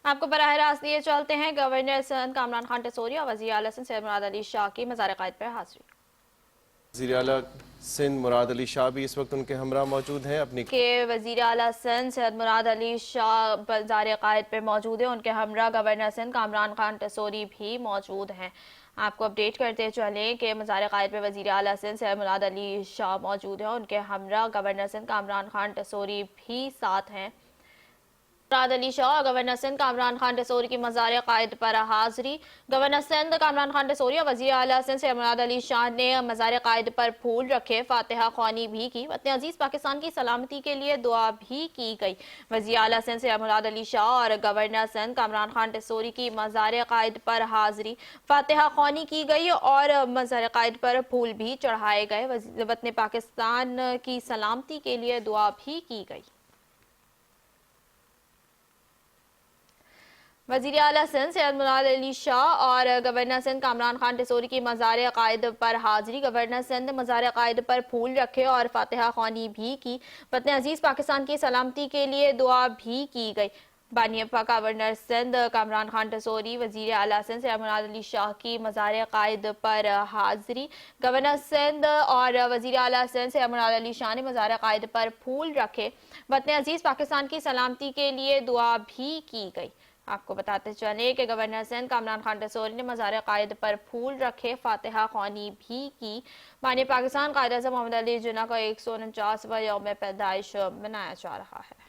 آپ کو براہ راست لیے چلتے ہیں گورنر سندھ کامران خان ٹسوری اور وزیر اعلیٰ سندھ سید مراد علی شاہ کی مزار قائد پر حاضری۔ وزیر اعلیٰ سندھ مراد علی شاہ بھی اس وقت ان کے ہمراہ موجود ہیں وزیر اعلیٰ سندھ سید مراد علی شاہ مزار قائد پر موجود ہیں، ان کے ہمراہ گورنر سندھ کامران خان ٹسوری بھی موجود ہیں۔ آپ کو اپڈیٹ کرتے چلیں کہ مزار قائد پر وزیر اعلیٰ سندھ سید مراد علی شاہ موجود ہیں، ان کے ہمراہ گورنر سندھ کامران خان ٹسوری بھی ساتھ ہیں۔ مراد علی شاہ اور گورنر سندھ کامران خان ٹسوری کی مزار قائد پر حاضری۔ گورنر سندھ کامران خان ٹسوری اور وزیر اعلیٰ سندھ سید مراد علی شاہ نے مزار قائد پر پھول رکھے، فاتحہ خوانی بھی کی، وطن عزیز پاکستان کی سلامتی کے لیے دعا بھی کی گئی۔ وزیر اعلیٰ سندھ سید مراد علی شاہ اور گورنر سندھ کامران خان ٹسوری کی مزار قائد پر حاضری، فاتحہ خوانی کی گئی اور مزار قائد پر پھول بھی چڑھائے گئے، وطن پاکستان کی سلامتی کے لیے دعا بھی کی گئی۔ وزیر اعلیٰ سندھ سید مراد علی شاہ اور گورنر سندھ کامران خان ٹسوری کی مزار قائد پر حاضری۔ گورنر سندھ مزار قائد پر پھول رکھے اور فاتحہ خوانی بھی کی، وطن عزیز پاکستان کی سلامتی کے لیے دعا بھی کی گئی۔ بانی گورنر سندھ کامران خان ٹسوری وزیر اعلیٰ سندھ سید مراد علی شاہ کی مزار قائد پر حاضری۔ گورنر سندھ اور وزیر اعلیٰ سندھ سید مراد علی شاہ نے مزار قائد پر پھول رکھے، وطن عزیز پاکستان کی سلامتی کے لیے دعا بھی کی گئی۔ آپ کو بتاتے چلیں کہ گورنر سندھ کامران خان ٹسوری نے مزار قائد پر پھول رکھے، فاتحہ خوانی بھی کی۔ بانی پاکستان قائد اعظم محمد علی جناح کا 149واں یوم پیدائش منایا جا رہا ہے۔